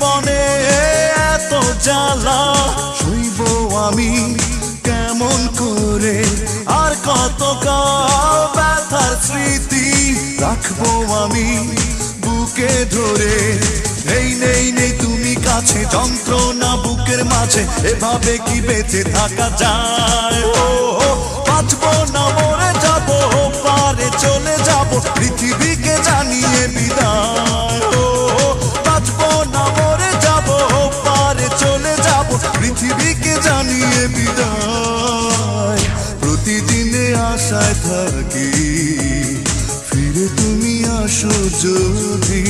জীবনে এত জ্বালা সইব আমি কেমন করে, আর কত ব্যথার স্মৃতি রাখবো আমি বুকে ধরে। নেই নেই নেই তুমি কাছে, যন্ত্রণা বুকের মাঝে, এভাবে কি বেঁচে থাকা যায়? ও বাঁচবো না মরে যাবো, পারে চলে যাবো পৃথিবীকে জানিয়ে বিদায়। ও বাঁচবো না মরে যাবো, পারে চলে যাবো পৃথিবীকে জানিয়ে বিদায়। প্রতিদিনে আশায় থাকি ফিরে তুমি আসো যদি।